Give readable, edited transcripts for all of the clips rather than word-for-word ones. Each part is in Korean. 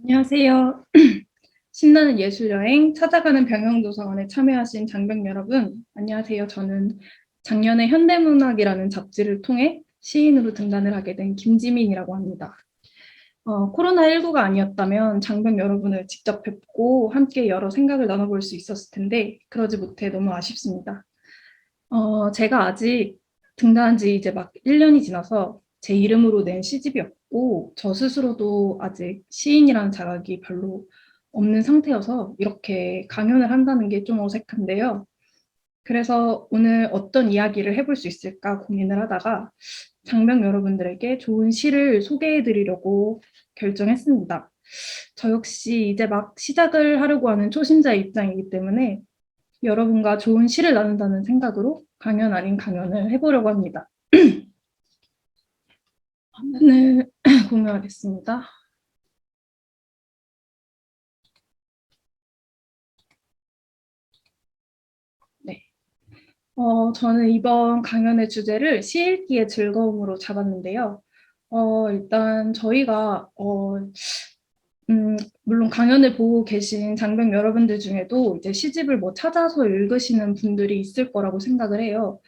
안녕하세요. 신나는 예술여행 찾아가는 병영도서관에 참여하신 장병 여러분, 안녕하세요. 저는 작년에 현대문학이라는 잡지를 통해 시인으로 등단을 하게 된 김지민이라고 합니다. 코로나19가 아니었다면 장병 여러분을 직접 뵙고 함께 여러 생각을 나눠볼 수 있었을 텐데 그러지 못해 너무 아쉽습니다. 제가 아직 등단한 지 이제 막 1년이 지나서 제 이름으로 낸 시집이 없고 저 스스로도 아직 시인이라는 자각이 별로 없는 상태여서 이렇게 강연을 한다는 게 좀 어색한데요. 그래서 오늘 어떤 이야기를 해볼 수 있을까 고민을 하다가 장병 여러분들에게 좋은 시를 소개해 드리려고 결정했습니다. 저 역시 이제 막 시작을 하려고 하는 초심자의 입장이기 때문에 여러분과 좋은 시를 나눈다는 생각으로 강연 아닌 강연을 해보려고 합니다. 화면을 공유하겠습니다. 네. 저는 이번 강연의 주제를 시 읽기의 즐거움으로 잡았는데요. 일단 저희가 물론 강연을 보고 계신 장병 여러분들 중에도 이제 시집을 뭐 찾아서 읽으시는 분들이 있을 거라고 생각을 해요.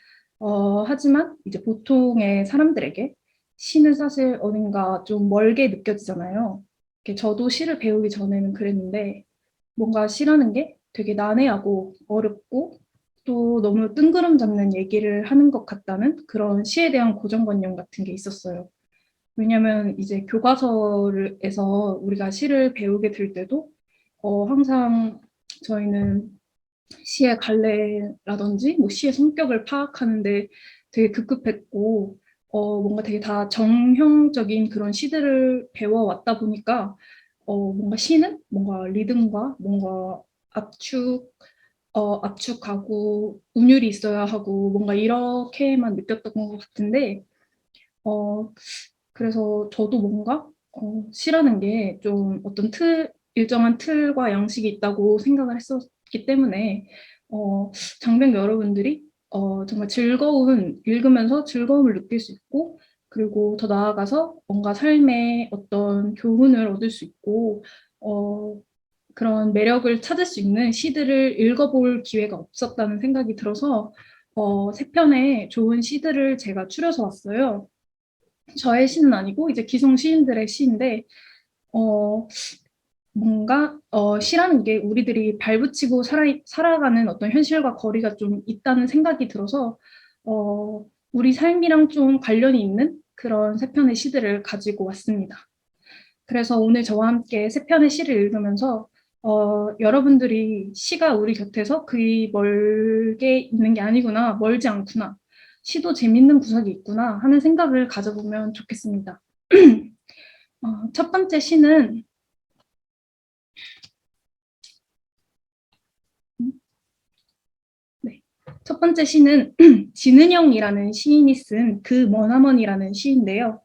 하지만 이제 보통의 사람들에게 시는 사실 어딘가 좀 멀게 느껴지잖아요. 이렇게 저도 시를 배우기 전에는 그랬는데 뭔가 시라는 게 되게 난해하고 어렵고 또 너무 뜬구름 잡는 얘기를 하는 것 같다는 그런 시에 대한 고정관념 같은 게 있었어요. 왜냐면 이제 교과서에서 우리가 시를 배우게 될 때도 항상 저희는 시의 갈래라든지 뭐 시의 성격을 파악하는데 되게 급급했고 뭔가 되게 다 정형적인 그런 시들을 배워왔다 보니까 뭔가 시는 뭔가 리듬과 뭔가 압축하고 운율이 있어야 하고 뭔가 이렇게만 느꼈던 것 같은데 어, 그래서 저도 뭔가 시라는 게 좀 어떤 일정한 틀과 양식이 있다고 생각을 했었기 때문에 장병 여러분들이 정말 읽으면서 즐거움을 느낄 수 있고 그리고 더 나아가서 뭔가 삶의 어떤 교훈을 얻을 수 있고 어, 그런 매력을 찾을 수 있는 시들을 읽어볼 기회가 없었다는 생각이 들어서 세 편의 좋은 시들을 제가 추려서 왔어요. 저의 시는 아니고 이제 기성 시인들의 시인데 어, 뭔가 시라는 게 우리들이 발붙이고 살아가는 어떤 현실과 거리가 좀 있다는 생각이 들어서 우리 삶이랑 좀 관련이 있는 그런 세 편의 시들을 가지고 왔습니다. 그래서 오늘 저와 함께 세 편의 시를 읽으면서 여러분들이 시가 우리 곁에서 그리 멀게 있는 게 아니구나, 멀지 않구나, 시도 재밌는 구석이 있구나 하는 생각을 가져보면 좋겠습니다. 첫 번째 시는 네. 첫 번째 시는 진은영이라는 시인이 쓴 그 머나먼이라는 시인데요.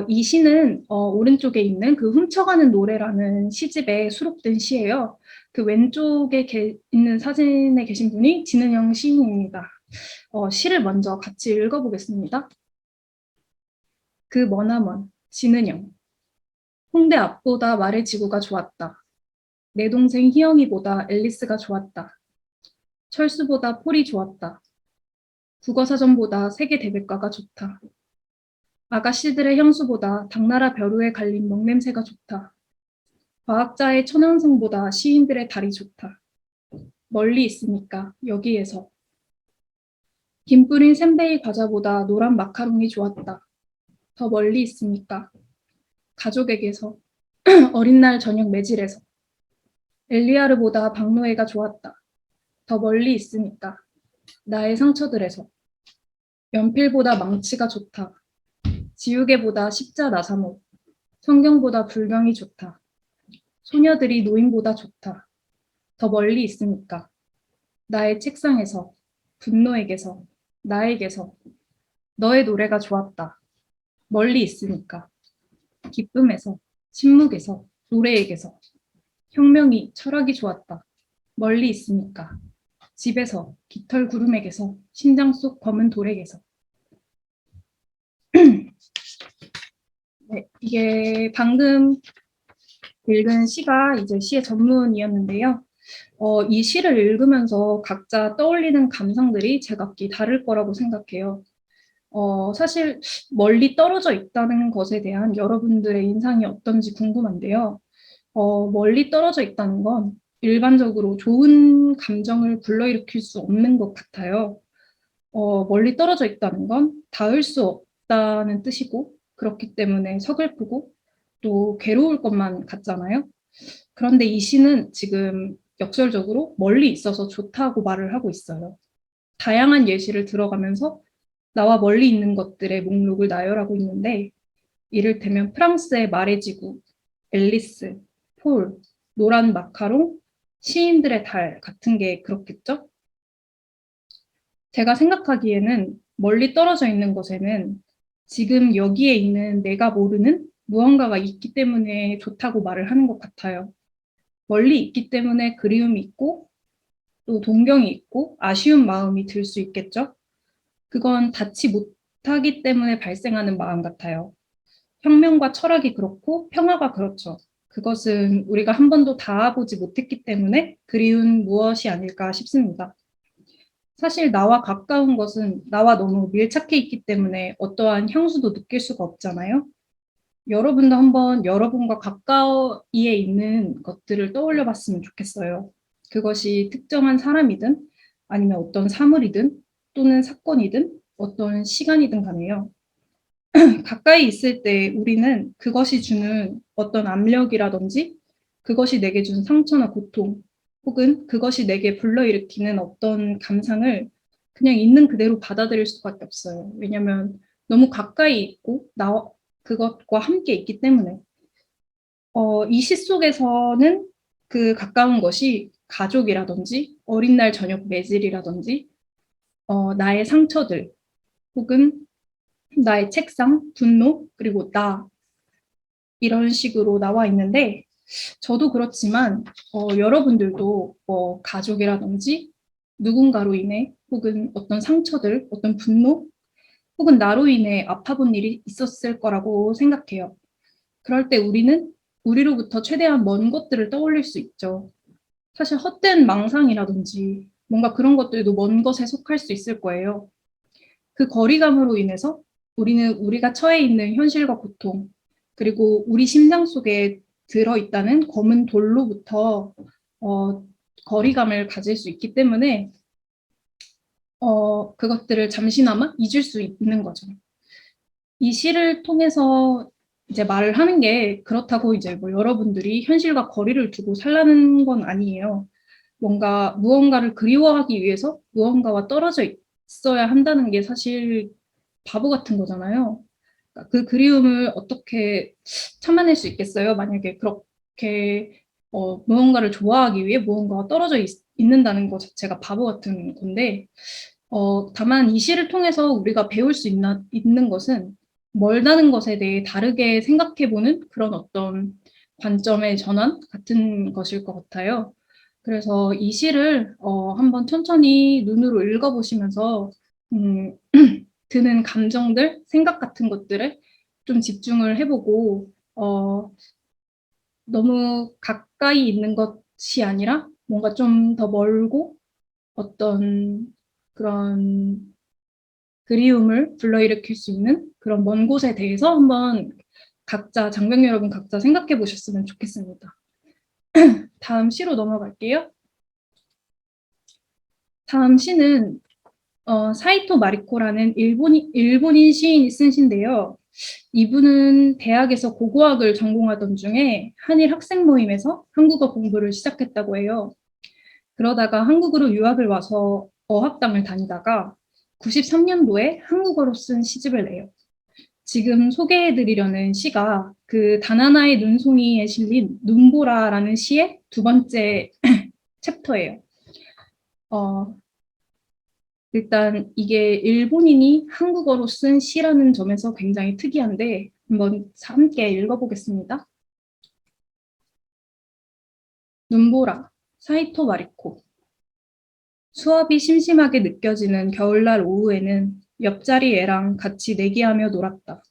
이 시는 오른쪽에 있는 그 훔쳐가는 노래라는 시집에 수록된 시예요. 그 왼쪽에 있는 사진에 계신 분이 진은영 시인입니다. 시를 먼저 같이 읽어보겠습니다. 그 머나먼 진은영. 홍대 앞보다 말해지구가 좋았다. 내 동생 희영이보다 앨리스가 좋았다. 철수보다 폴이 좋았다. 국어사전보다 세계대백과가 좋다. 아가씨들의 향수보다 당나라 벼루에 갈린 먹냄새가 좋다. 과학자의 천왕성보다 시인들의 달이 좋다. 멀리 있으니까 여기에서. 김 뿌린 샌베이 과자보다 노란 마카롱이 좋았다. 더 멀리 있으니까 가족에게서. 어린 날 저녁 매질에서. 엘리아르보다 박노해가 좋았다. 더 멀리 있으니까 나의 상처들에서. 연필보다 망치가 좋다. 지우개보다 십자 나사목. 성경보다 불경이 좋다. 소녀들이 노인보다 좋다. 더 멀리 있으니까 나의 책상에서, 분노에게서, 나에게서. 너의 노래가 좋았다. 멀리 있으니까 기쁨에서, 침묵에서, 노래에게서. 혁명이, 철학이 좋았다. 멀리 있으니까 집에서, 깃털 구름에게서, 심장 속 검은 돌에게서. 네, 이게 방금 읽은 시가 이제 시의 전문이었는데요. 이 시를 읽으면서 각자 떠올리는 감상들이 제각기 다를 거라고 생각해요. 사실 멀리 떨어져 있다는 것에 대한 여러분들의 인상이 어떤지 궁금한데요. 멀리 떨어져 있다는 건 일반적으로 좋은 감정을 불러일으킬 수 없는 것 같아요. 멀리 떨어져 있다는 건 닿을 수 없다는 뜻이고, 그렇기 때문에 서글프고 또 괴로울 것만 같잖아요. 그런데 이 시는 지금 역설적으로 멀리 있어서 좋다고 말을 하고 있어요. 다양한 예시를 들어가면서 나와 멀리 있는 것들의 목록을 나열하고 있는데, 이를테면 프랑스의 마레지구, 앨리스, 폴, 노란 마카롱, 시인들의 달 같은 게 그렇겠죠? 제가 생각하기에는 멀리 떨어져 있는 것에는 지금 여기에 있는 내가 모르는 무언가가 있기 때문에 좋다고 말을 하는 것 같아요. 멀리 있기 때문에 그리움이 있고 또 동경이 있고 아쉬운 마음이 들 수 있겠죠? 그건 닿지 못하기 때문에 발생하는 마음 같아요. 혁명과 철학이 그렇고 평화가 그렇죠. 그것은 우리가 한 번도 닿아보지 못했기 때문에 그리운 무엇이 아닐까 싶습니다. 사실 나와 가까운 것은 나와 너무 밀착해 있기 때문에 어떠한 향수도 느낄 수가 없잖아요. 여러분도 한번 여러분과 가까이에 있는 것들을 떠올려 봤으면 좋겠어요. 그것이 특정한 사람이든 아니면 어떤 사물이든 또는 사건이든 어떤 시간이든 간에요. 가까이 있을 때 우리는 그것이 주는 어떤 압력이라든지 그것이 내게 준 상처나 고통 혹은 그것이 내게 불러일으키는 어떤 감상을 그냥 있는 그대로 받아들일 수밖에 없어요. 왜냐하면 너무 가까이 있고 그것과 함께 있기 때문에 이 시 속에서는 그 가까운 것이 가족이라든지 어린 날 저녁 매질이라든지 나의 상처들 혹은 나의 책상, 분노, 그리고 나 이런 식으로 나와 있는데 저도 그렇지만 여러분들도 가족이라든지 누군가로 인해 혹은 어떤 상처들, 어떤 분노 혹은 나로 인해 아파본 일이 있었을 거라고 생각해요. 그럴 때 우리는 우리로부터 최대한 먼 것들을 떠올릴 수 있죠. 사실 헛된 망상이라든지 뭔가 그런 것들도 먼 것에 속할 수 있을 거예요. 그 거리감으로 인해서 우리는 우리가 처해 있는 현실과 고통, 그리고 우리 심장 속에 들어있다는 검은 돌로부터 어, 거리감을 가질 수 있기 때문에 그것들을 잠시나마 잊을 수 있는 거죠. 이 시를 통해서 이제 말을 하는 게 그렇다고 이제 뭐 여러분들이 현실과 거리를 두고 살라는 건 아니에요. 무언가를 그리워하기 위해서 무언가와 떨어져 있어야 한다는 게 사실 바보 같은 거잖아요. 그러니까 그 그리움을 어떻게 참아낼 수 있겠어요? 만약에 그렇게 무언가를 좋아하기 위해 무언가가 떨어져 있는다는 것 자체가 바보 같은 건데, 다만 이 시를 통해서 우리가 배울 수 있는 것은 멀다는 것에 대해 다르게 생각해보는 그런 어떤 관점의 전환 같은 것일 것 같아요. 그래서 이 시를 한번 천천히 눈으로 읽어보시면서 음, 드는 감정들, 생각 같은 것들에 좀 집중을 해보고 너무 가까이 있는 것이 아니라 뭔가 좀 더 멀고 어떤 그런 그리움을 불러일으킬 수 있는 그런 먼 곳에 대해서 한번 장병 여러분 각자 생각해 보셨으면 좋겠습니다. 다음 시로 넘어갈게요. 다음 시는 사이토 마리코라는 일본인 시인이 쓴 시인데요. 이분은 대학에서 고고학을 전공하던 중에 한일 학생 모임에서 한국어 공부를 시작했다고 해요. 그러다가 한국으로 유학을 와서 어학당을 다니다가 93년도에 한국어로 쓴 시집을 내요. 지금 소개해드리려는 시가 그 다나나의 눈송이에 실린 눈보라라는 시의 두 번째 챕터예요. 어, 일단 이게 일본인이 한국어로 쓴 시라는 점에서 굉장히 특이한데 한번 함께 읽어보겠습니다. 눈보라, 사이토 마리코. 수업이 심심하게 느껴지는 겨울날 오후에는 옆자리 애랑 같이 내기하며 놀았다.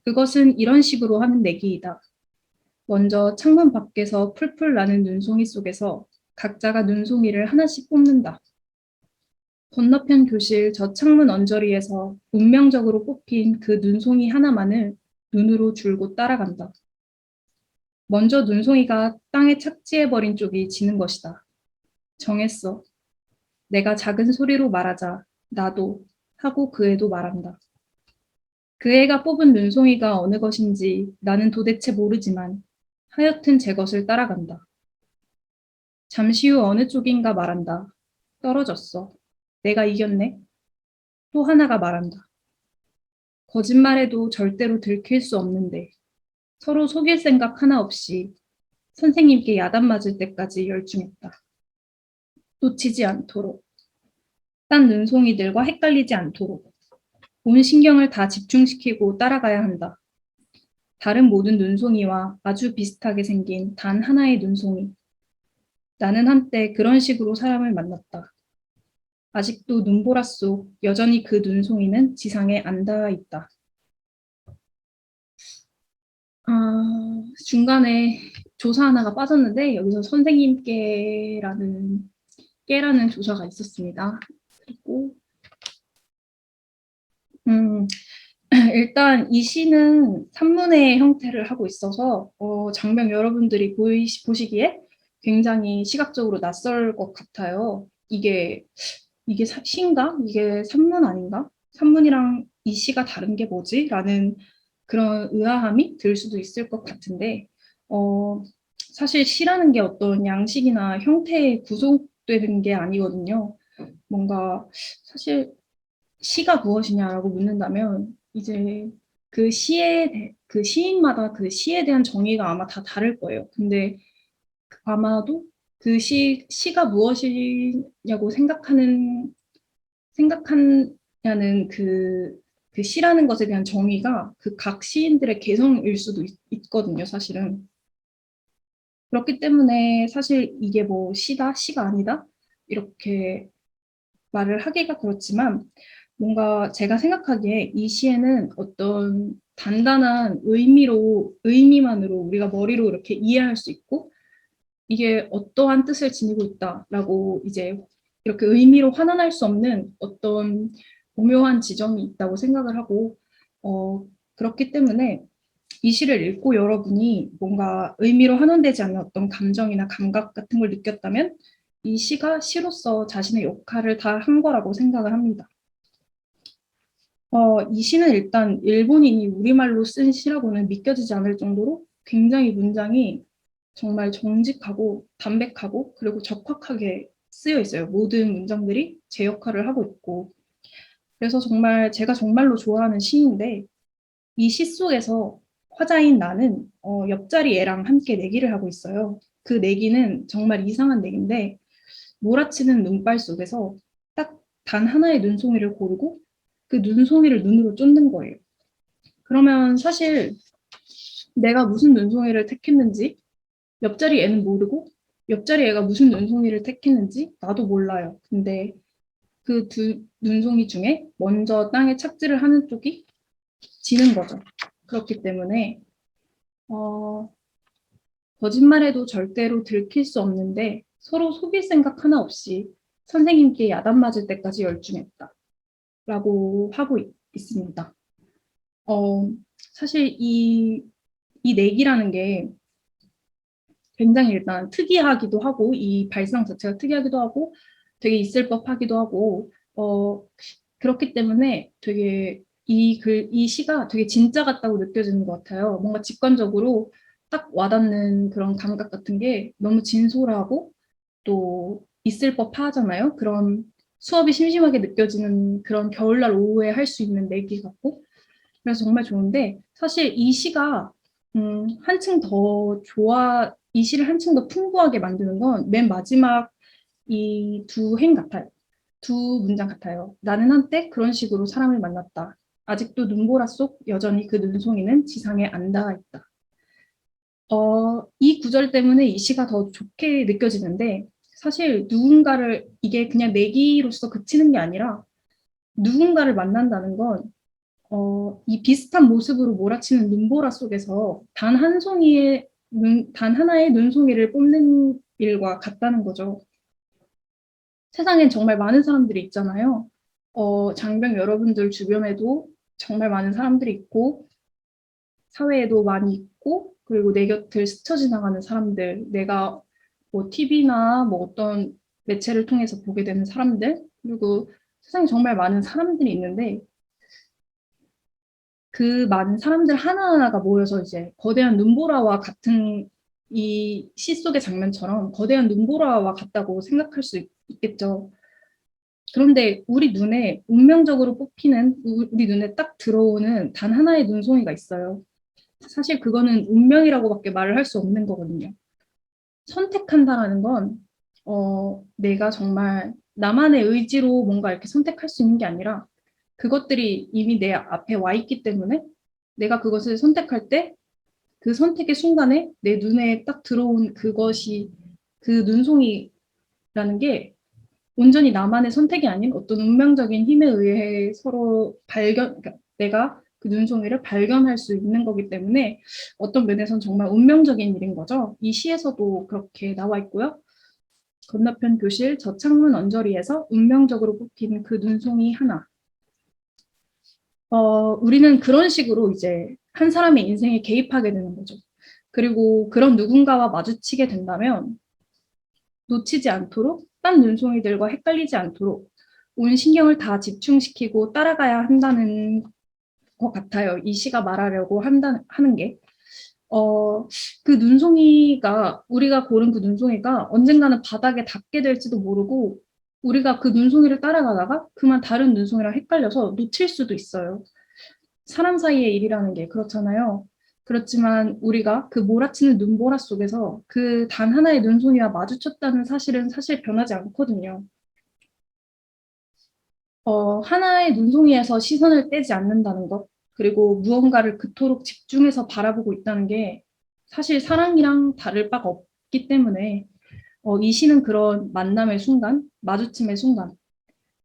그것은 이런 식으로 하는 내기이다. 먼저 창문 밖에서 풀풀 나는 눈송이 속에서 각자가 눈송이를 하나씩 뽑는다. 건너편 교실 저 창문 언저리에서 운명적으로 뽑힌 그 눈송이 하나만을 눈으로 줄곧 따라간다. 먼저 눈송이가 땅에 착지해버린 쪽이 지는 것이다. 정했어. 내가 작은 소리로 말하자. 나도 하고 그 애도 말한다. 그 애가 뽑은 눈송이가 어느 것인지 나는 도대체 모르지만 하여튼 제 것을 따라간다. 잠시 후 어느 쪽인가 말한다. 떨어졌어. 내가 이겼네. 또 하나가 말한다. 거짓말해도 절대로 들킬 수 없는데 서로 속일 생각 하나 없이 선생님께 야단 맞을 때까지 열중했다. 놓치지 않도록. 딴 눈송이들과 헷갈리지 않도록. 온 신경을 다 집중시키고 따라가야 한다. 다른 모든 눈송이와 아주 비슷하게 생긴 단 하나의 눈송이. 나는 한때 그런 식으로 사람을 만났다. 아직도 눈보라 속 여전히 그 눈송이는 지상에 안 닿아 있다. 중간에 조사 하나가 빠졌는데 여기서 선생님께라는 깨라는 조사가 있었습니다. 그리고 일단 이 시는 산문의 형태를 하고 있어서 장면 여러분들이 보시기에 굉장히 시각적으로 낯설 것 같아요. 이게 시인가? 이게 산문 아닌가? 산문이랑 이 시가 다른 게 뭐지? 라는 그런 의아함이 들 수도 있을 것 같은데 사실 시라는 게 어떤 양식이나 형태에 구속되는 게 아니거든요. 뭔가 사실 시가 무엇이냐라고 묻는다면 이제 그 시인마다 그 시에 대한 정의가 아마 다 다를 거예요. 근데 아마도 그 시가 무엇이냐고 생각하냐는 그 시라는 것에 대한 정의가 그 각 시인들의 개성일 수도 있거든요, 사실은. 그렇기 때문에 사실 이게 뭐 시다, 시가 아니다, 이렇게 말을 하기가 그렇지만 뭔가 제가 생각하기에 이 시에는 어떤 단단한 의미만으로 우리가 머리로 이렇게 이해할 수 있고 이게 어떠한 뜻을 지니고 있다라고 이제 이렇게 의미로 환원할 수 없는 어떤 오묘한 지점이 있다고 생각을 하고 그렇기 때문에 이 시를 읽고 여러분이 뭔가 의미로 환원되지 않는 어떤 감정이나 감각 같은 걸 느꼈다면 이 시가 시로서 자신의 역할을 다 한 거라고 생각을 합니다. 이 시는 일단 일본인이 우리말로 쓴 시라고는 믿겨지지 않을 정도로 굉장히 문장이 정말 정직하고 담백하고 그리고 적확하게 쓰여 있어요. 모든 문장들이 제 역할을 하고 있고. 그래서 정말 제가 정말로 좋아하는 시인데 이 시 속에서 화자인 나는 옆자리 애랑 함께 내기를 하고 있어요. 그 내기는 정말 이상한 내기인데 몰아치는 눈발 속에서 딱 단 하나의 눈송이를 고르고 그 눈송이를 눈으로 쫓는 거예요. 그러면 사실 내가 무슨 눈송이를 택했는지 옆자리 애는 모르고 옆자리 애가 무슨 눈송이를 택했는지 나도 몰라요. 근데 그 두 눈송이 중에 먼저 땅에 착지를 하는 쪽이 지는 거죠. 그렇기 때문에 거짓말해도 절대로 들킬 수 없는데 서로 속일 생각 하나 없이 선생님께 야단 맞을 때까지 열중했다. 라고 하고 있습니다. 사실 이 내기라는 게 굉장히 일단 특이하기도 하고, 이 발상 자체가 특이하기도 하고, 되게 있을 법하기도 하고, 그렇기 때문에 되게 이 시가 되게 진짜 같다고 느껴지는 것 같아요. 뭔가 직관적으로 딱 와닿는 그런 감각 같은 게 너무 진솔하고 또 있을 법하잖아요. 그런 수업이 심심하게 느껴지는 그런 겨울날 오후에 할 수 있는 내기 같고. 그래서 정말 좋은데 사실 이 시가 이 시를 한층 더 풍부하게 만드는 건 맨 마지막 이 두 행 같아요. 두 문장 같아요. 나는 한때 그런 식으로 사람을 만났다. 아직도 눈보라 속 여전히 그 눈송이는 지상에 안 닿아 있다. 이 구절 때문에 이 시가 더 좋게 느껴지는데 사실 누군가를 이게 그냥 내기로서 그치는 게 아니라 누군가를 만난다는 건 이 비슷한 모습으로 몰아치는 눈보라 속에서 단 한 송이의 단 하나의 눈송이를 뽑는 일과 같다는 거죠. 세상엔 정말 많은 사람들이 있잖아요. 장병 여러분들 주변에도 정말 많은 사람들이 있고, 사회에도 많이 있고, 그리고 내 곁을 스쳐 지나가는 사람들, 내가 뭐 TV나 뭐 어떤 매체를 통해서 보게 되는 사람들, 그리고 세상에 정말 많은 사람들이 있는데, 그 많은 사람들 하나하나가 모여서 이제 거대한 눈보라와 같은 이 시 속의 장면처럼 거대한 눈보라와 같다고 생각할 수 있겠죠. 그런데 우리 눈에 운명적으로 뽑히는, 우리 눈에 딱 들어오는 단 하나의 눈송이가 있어요. 사실 그거는 운명이라고밖에 말을 할 수 없는 거거든요. 선택한다라는 건, 내가 정말 나만의 의지로 뭔가 이렇게 선택할 수 있는 게 아니라 그것들이 이미 내 앞에 와 있기 때문에 내가 그것을 선택할 때 그 선택의 순간에 내 눈에 딱 들어온 그것이 그 눈송이라는 게 온전히 나만의 선택이 아닌 어떤 운명적인 힘에 의해 서로 그러니까 내가 그 눈송이를 발견할 수 있는 거기 때문에 어떤 면에선 정말 운명적인 일인 거죠. 이 시에서도 그렇게 나와 있고요. 건너편 교실 저 창문 언저리에서 운명적으로 뽑힌 그 눈송이 하나. 우리는 그런 식으로 이제 한 사람의 인생에 개입하게 되는 거죠. 그리고 그런 누군가와 마주치게 된다면 놓치지 않도록 딴 눈송이들과 헷갈리지 않도록 온 신경을 다 집중시키고 따라가야 한다는 것 같아요. 이 시가 말하려고 하는 게. 어, 그 눈송이가, 우리가 고른 그 눈송이가 언젠가는 바닥에 닿게 될지도 모르고, 우리가 그 눈송이를 따라가다가 그만 다른 눈송이랑 헷갈려서 놓칠 수도 있어요. 사람 사이의 일이라는 게 그렇잖아요. 그렇지만 우리가 그 몰아치는 눈보라 속에서 그 단 하나의 눈송이와 마주쳤다는 사실은 사실 변하지 않거든요. 하나의 눈송이에서 시선을 떼지 않는다는 것, 그리고 무언가를 그토록 집중해서 바라보고 있다는 게 사실 사랑이랑 다를 바가 없기 때문에 이 시는 그런 만남의 순간, 마주침의 순간,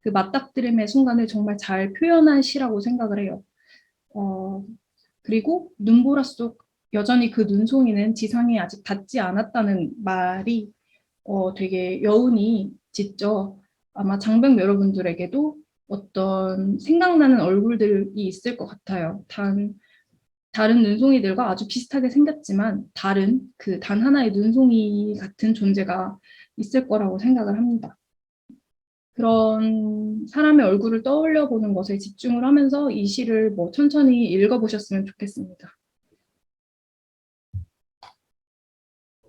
그 맞닥뜨림의 순간을 정말 잘 표현한 시라고 생각을 해요. 어, 그리고 눈보라 속 여전히 그 눈송이는 지상에 아직 닿지 않았다는 말이 되게 여운이 짙죠. 아마 장병 여러분들에게도 어떤 생각나는 얼굴들이 있을 것 같아요. 다른 눈송이들과 아주 비슷하게 생겼지만 다른 그 단 하나의 눈송이 같은 존재가 있을 거라고 생각을 합니다. 그런 사람의 얼굴을 떠올려 보는 것에 집중을 하면서 이 시를 뭐 천천히 읽어보셨으면 좋겠습니다.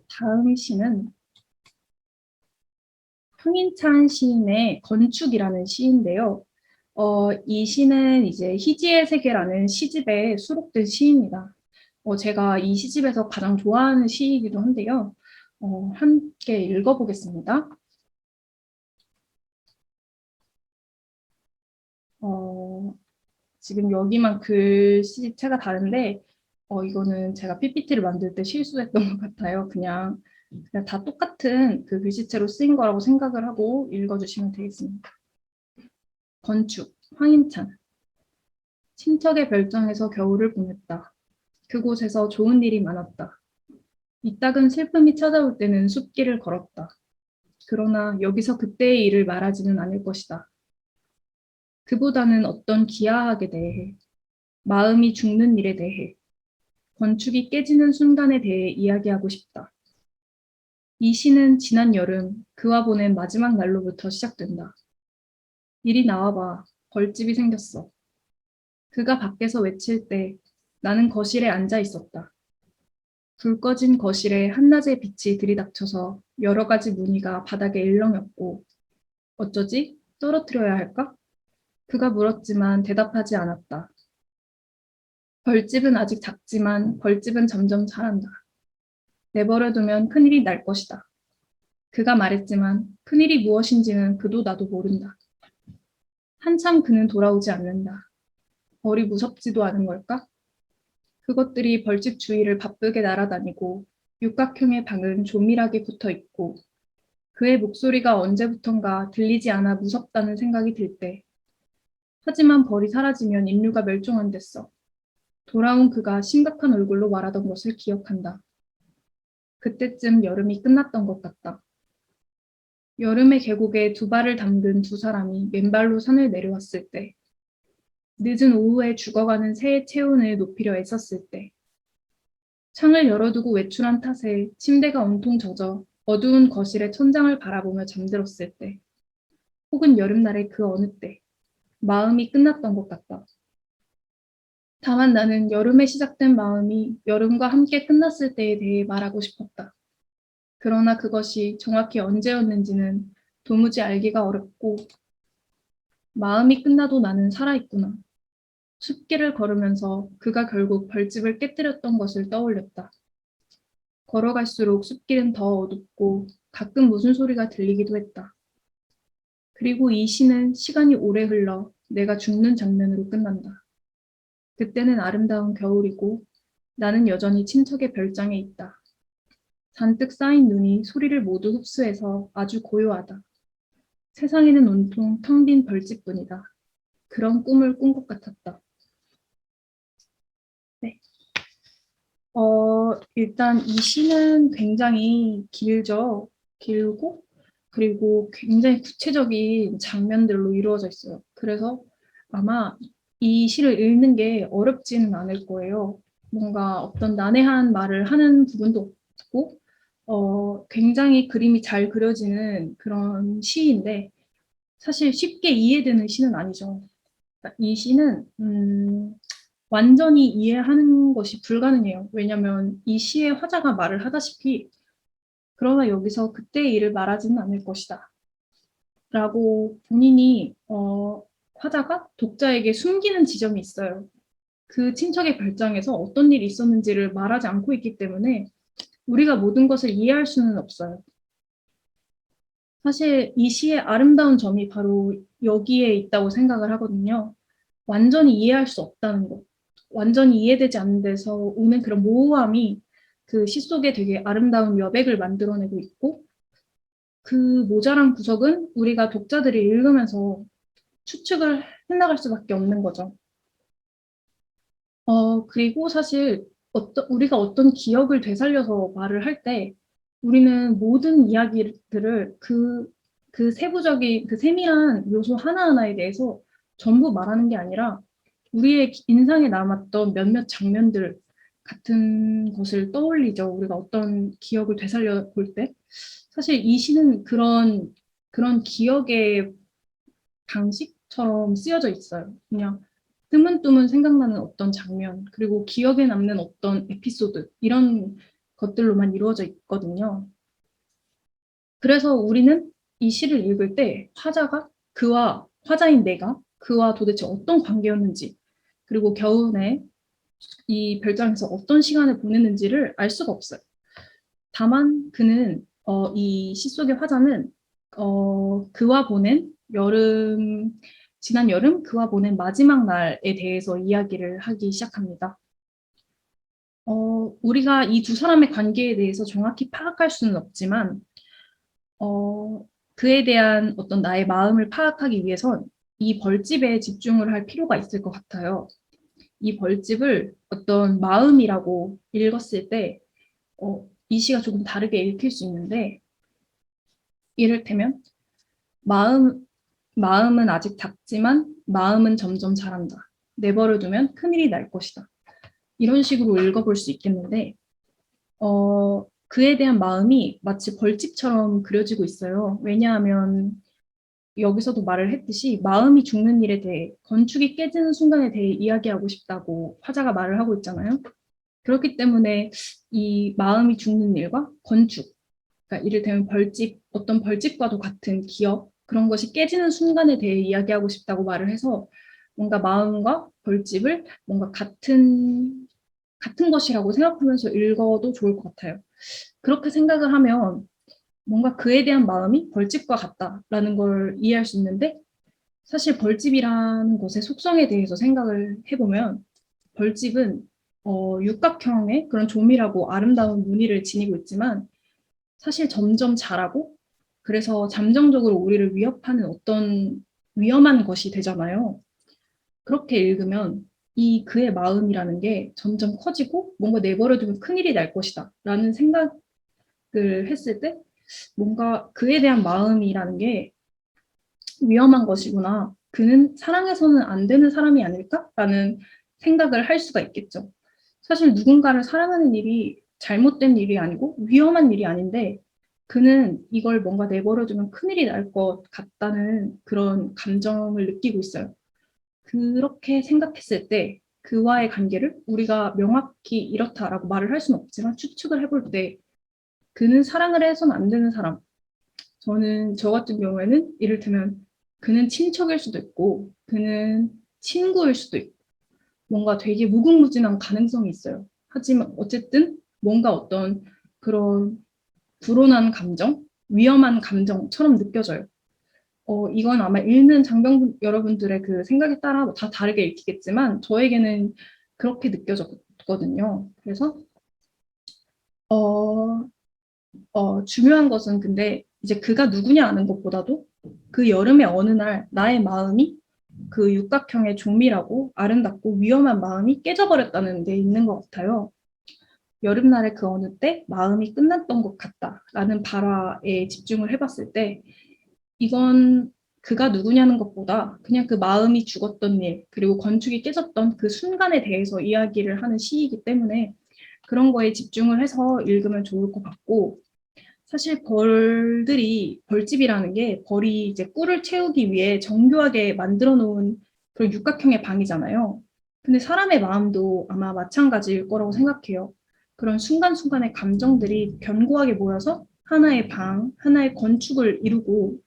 다음 시는 황인찬 시인의 건축이라는 시인데요. 이 시는 이제 희지의 세계라는 시집에 수록된 시입니다. 제가 이 시집에서 가장 좋아하는 시이기도 한데요. 함께 읽어보겠습니다. 어, 지금 여기만 글씨체가 다른데, 이거는 제가 PPT를 만들 때 실수했던 것 같아요. 그냥 다 똑같은 그 글씨체로 쓰인 거라고 생각을 하고 읽어주시면 되겠습니다. 건축, 황인찬. 친척의 별장에서 겨울을 보냈다. 그곳에서 좋은 일이 많았다. 이따금 슬픔이 찾아올 때는 숲길을 걸었다. 그러나 여기서 그때의 일을 말하지는 않을 것이다. 그보다는 어떤 기아학에 대해, 마음이 죽는 일에 대해, 건축이 깨지는 순간에 대해 이야기하고 싶다. 이 시는 지난 여름 그와 보낸 마지막 날로부터 시작된다. 이리 나와봐. 벌집이 생겼어. 그가 밖에서 외칠 때 나는 거실에 앉아 있었다. 불 꺼진 거실에 한낮의 빛이 들이닥쳐서 여러 가지 무늬가 바닥에 일렁였고 어쩌지? 떨어뜨려야 할까? 그가 물었지만 대답하지 않았다. 벌집은 아직 작지만 벌집은 점점 자란다. 내버려두면 큰일이 날 것이다. 그가 말했지만 큰일이 무엇인지는 그도 나도 모른다. 한참 그는 돌아오지 않는다. 벌이 무섭지도 않은 걸까? 그것들이 벌집 주위를 바쁘게 날아다니고 육각형의 방은 조밀하게 붙어 있고 그의 목소리가 언제부턴가 들리지 않아 무섭다는 생각이 들 때. 하지만 벌이 사라지면 인류가 멸종한댔어. 돌아온 그가 심각한 얼굴로 말하던 것을 기억한다. 그때쯤 여름이 끝났던 것 같다. 여름의 계곡에 두 발을 담근 두 사람이 맨발로 산을 내려왔을 때, 늦은 오후에 죽어가는 새의 체온을 높이려 애썼을 때, 창을 열어두고 외출한 탓에 침대가 온통 젖어 어두운 거실의 천장을 바라보며 잠들었을 때, 혹은 여름날의 그 어느 때, 마음이 끝났던 것 같다. 다만 나는 여름에 시작된 마음이 여름과 함께 끝났을 때에 대해 말하고 싶었다. 그러나 그것이 정확히 언제였는지는 도무지 알기가 어렵고, 마음이 끝나도 나는 살아있구나. 숲길을 걸으면서 그가 결국 벌집을 깨뜨렸던 것을 떠올렸다. 걸어갈수록 숲길은 더 어둡고 가끔 무슨 소리가 들리기도 했다. 그리고 이 시는 시간이 오래 흘러 내가 죽는 장면으로 끝난다. 그때는 아름다운 겨울이고 나는 여전히 친척의 별장에 있다. 잔뜩 쌓인 눈이 소리를 모두 흡수해서 아주 고요하다. 세상에는 온통 텅 빈 벌집뿐이다. 그런 꿈을 꾼 것 같았다. 네. 일단 이 시는 굉장히 길죠. 길고, 그리고 굉장히 구체적인 장면들로 이루어져 있어요. 그래서 아마 이 시를 읽는 게 어렵지는 않을 거예요. 뭔가 어떤 난해한 말을 하는 부분도 없고, 굉장히 그림이 잘 그려지는 그런 시인데, 사실 쉽게 이해되는 시는 아니죠. 그러니까 이 시는, 완전히 이해하는 것이 불가능해요. 왜냐하면 이 시의 화자가 말을 하다시피 그러나 여기서 그때의 일을 말하지는 않을 것이다. 라고 본인이 화자가 독자에게 숨기는 지점이 있어요. 그 친척의 별장에서 어떤 일이 있었는지를 말하지 않고 있기 때문에 우리가 모든 것을 이해할 수는 없어요. 사실 이 시의 아름다운 점이 바로 여기에 있다고 생각을 하거든요. 완전히 이해할 수 없다는 것. 완전히 이해되지 않는 데서 오는 그런 모호함이 그 시 속에 되게 아름다운 여백을 만들어내고 있고, 그 모자란 구석은 우리가 독자들이 읽으면서 추측을 해나갈 수밖에 없는 거죠. 그리고 사실 우리가 어떤 기억을 되살려서 말을 할 때 우리는 모든 이야기들을 그 세부적인, 그 세밀한 요소 하나하나에 대해서 전부 말하는 게 아니라 우리의 인상에 남았던 몇몇 장면들 같은 것을 떠올리죠. 우리가 어떤 기억을 되살려 볼 때. 사실 이 시는 그런 기억의 방식처럼 쓰여져 있어요. 그냥 뜨문뜨문 생각나는 어떤 장면, 그리고 기억에 남는 어떤 에피소드, 이런 것들로만 이루어져 있거든요. 그래서 우리는 이 시를 읽을 때 화자인 내가 그와 도대체 어떤 관계였는지, 그리고 겨울에 이 별장에서 어떤 시간을 보냈는지를 알 수가 없어요. 다만 그는 이 시 속의 화자는 그와 보낸 지난 여름 그와 보낸 마지막 날에 대해서 이야기를 하기 시작합니다. 우리가 이 두 사람의 관계에 대해서 정확히 파악할 수는 없지만 그에 대한 어떤 나의 마음을 파악하기 위해선 이 벌집에 집중을 할 필요가 있을 것 같아요. 이 벌집을 어떤 마음이라고 읽었을 때 이 시가 조금 다르게 읽힐 수 있는데, 이를테면 마음은 아직 작지만 마음은 점점 자란다. 내버려 두면 큰일이 날 것이다. 이런 식으로 읽어볼 수 있겠는데, 그에 대한 마음이 마치 벌집처럼 그려지고 있어요. 왜냐하면 여기서도 말을 했듯이 마음이 죽는 일에 대해, 건축이 깨지는 순간에 대해 이야기하고 싶다고 화자가 말을 하고 있잖아요. 그렇기 때문에 이 마음이 죽는 일과 건축, 그러니까 이를테면 어떤 벌집과도 같은 기억, 그런 것이 깨지는 순간에 대해 이야기하고 싶다고 말을 해서 뭔가 마음과 벌집을 뭔가 같은 것이라고 생각하면서 읽어도 좋을 것 같아요. 그렇게 생각을 하면 뭔가 그에 대한 마음이 벌집과 같다라는 걸 이해할 수 있는데, 사실 벌집이라는 것의 속성에 대해서 생각을 해보면 벌집은 육각형의 그런 조밀하고 아름다운 무늬를 지니고 있지만 사실 점점 자라고, 그래서 잠정적으로 우리를 위협하는 어떤 위험한 것이 되잖아요. 그렇게 읽으면 이 그의 마음이라는 게 점점 커지고 뭔가 내버려두면 큰일이 날 것이다 라는 생각, 했을 때 뭔가 그에 대한 마음이라는 게 위험한 것이구나. 그는 사랑해서는 안 되는 사람이 아닐까라는 생각을 할 수가 있겠죠. 사실 누군가를 사랑하는 일이 잘못된 일이 아니고 위험한 일이 아닌데 그는 이걸 뭔가 내버려두면 큰일이 날 것 같다는 그런 감정을 느끼고 있어요. 그렇게 생각했을 때 그와의 관계를 우리가 명확히 이렇다라고 말을 할 수는 없지만 추측을 해볼 때 그는 사랑을 해서는 안 되는 사람. 저 같은 경우에는 이를테면 그는 친척일 수도 있고 그는 친구일 수도 있고 뭔가 되게 무궁무진한 가능성이 있어요. 하지만 어쨌든 뭔가 어떤 그런 불온한 감정, 위험한 감정처럼 느껴져요. 이건 아마 읽는 장병 여러분들의 그 생각에 따라 다 다르게 읽히겠지만 저에게는 그렇게 느껴졌거든요. 그래서 어, 중요한 것은 근데 이제 그가 누구냐 아는 것보다도 그 여름의 어느 날 나의 마음이 그 육각형의 조밀하고 아름답고 위험한 마음이 깨져버렸다는 데 있는 것 같아요. 여름날의 그 어느 때 마음이 끝났던 것 같다라는 발화에 집중을 해봤을 때 이건 그가 누구냐는 것보다 그냥 그 마음이 죽었던 일, 그리고 건축이 깨졌던 그 순간에 대해서 이야기를 하는 시이기 때문에 그런 거에 집중을 해서 읽으면 좋을 것 같고, 사실 벌집이라는 게 벌이 이제 꿀을 채우기 위해 정교하게 만들어 놓은 그런 육각형의 방이잖아요. 근데 사람의 마음도 아마 마찬가지일 거라고 생각해요. 그런 순간순간의 감정들이 견고하게 모여서 하나의 방, 하나의 건축을 이루고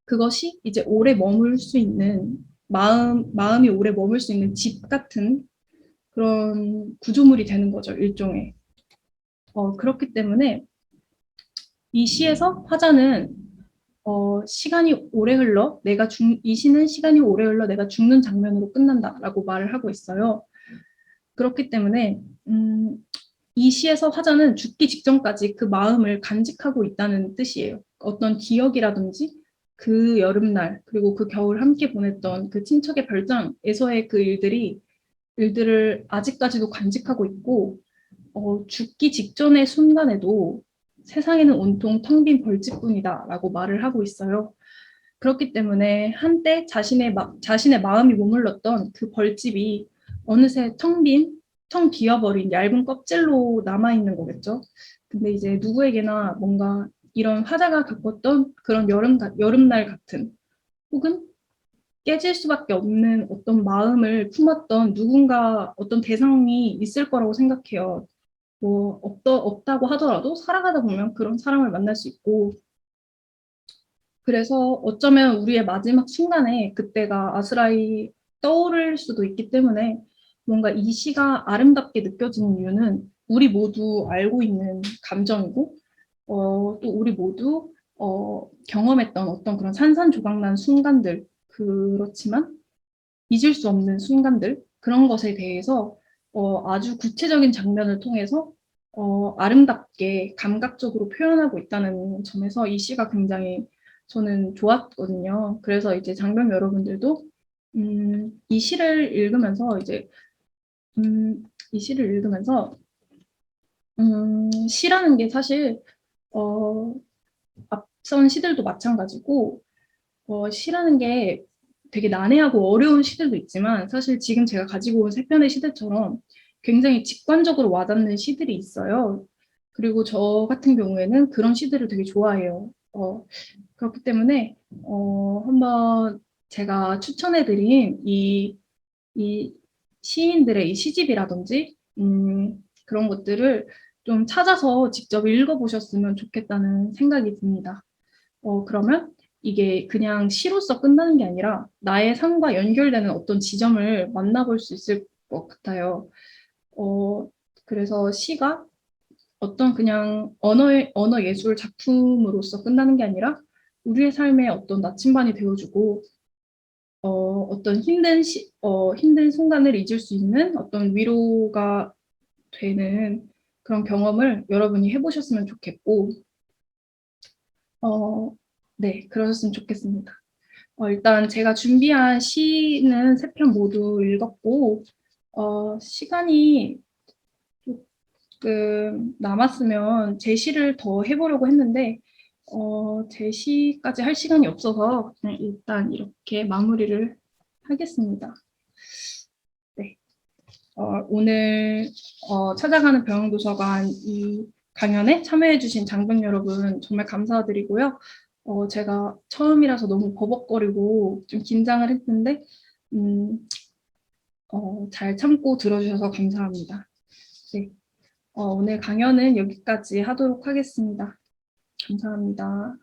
그것이 이제 오래 머물 수 있는 마음이 오래 머물 수 있는 집 같은 그런 구조물이 되는 거죠, 일종의. 그렇기 때문에 이 시에서 화자는 시간이 오래 흘러 이 시는 시간이 오래 흘러 내가 죽는 장면으로 끝난다라고 말을 하고 있어요. 그렇기 때문에 이 시에서 화자는 죽기 직전까지 그 마음을 간직하고 있다는 뜻이에요. 어떤 기억이라든지 그 여름날 그리고 그 겨울 함께 보냈던 그 친척의 별장에서의 그 일들을 아직까지도 간직하고 있고 죽기 직전의 순간에도 세상에는 온통 텅 빈 벌집뿐이다라고 말을 하고 있어요. 그렇기 때문에 한때 자신의 마음이 머물렀던 그 벌집이 어느새 텅 비어버린 얇은 껍질로 남아있는 거겠죠. 근데 이제 누구에게나 뭔가 이런 화자가 겪었던 그런 여름날 같은 혹은 깨질 수밖에 없는 어떤 마음을 품었던 누군가 어떤 대상이 있을 거라고 생각해요. 뭐 없다고 하더라도 살아가다 보면 그런 사람을 만날 수 있고 그래서 어쩌면 우리의 마지막 순간에 그때가 아스라이 떠오를 수도 있기 때문에 뭔가 이 시가 아름답게 느껴지는 이유는 우리 모두 알고 있는 감정이고 또 우리 모두 경험했던 어떤 그런 산산조각난 순간들 그렇지만 잊을 수 없는 순간들 그런 것에 대해서 아주 구체적인 장면을 통해서 아름답게 감각적으로 표현하고 있다는 점에서 이 시가 굉장히 저는 좋았거든요. 그래서 이제 장병 여러분들도 이 시를 읽으면서 이 시를 읽으면서 시라는 게 사실 어, 앞선 시들도 마찬가지고 시라는 게 되게 난해하고 어려운 시들도 있지만 사실 지금 제가 가지고 온 세 편의 시들처럼 굉장히 직관적으로 와닿는 시들이 있어요. 그리고 저 같은 경우에는 그런 시들을 되게 좋아해요. 그렇기 때문에 한번 제가 추천해드린 이 시인들의 이 시집이라든지 그런 것들을 좀 찾아서 직접 읽어보셨으면 좋겠다는 생각이 듭니다. 그러면 이게 그냥 시로서 끝나는 게 아니라 나의 삶과 연결되는 어떤 지점을 만나볼 수 있을 것 같아요. 어, 그래서 시가 어떤 그냥 언어 예술 작품으로서 끝나는 게 아니라 우리의 삶에 어떤 나침반이 되어주고 어떤 힘든 순간을 잊을 수 있는 어떤 위로가 되는 그런 경험을 여러분이 해보셨으면 좋겠고, 어, 네, 그러셨으면 좋겠습니다. 일단 제가 준비한 시는 세 편 모두 읽었고, 시간이 조금 남았으면 제시를 더 해보려고 했는데 제시까지 할 시간이 없어서 그냥 일단 이렇게 마무리를 하겠습니다. 네. 오늘 찾아가는 병영도서관 이 강연에 참여해주신 장병 여러분 정말 감사드리고요. 제가 처음이라서 너무 버벅거리고 좀 긴장을 했는데 잘 참고 들어주셔서 감사합니다. 네. 오늘 강연은 여기까지 하도록 하겠습니다. 감사합니다.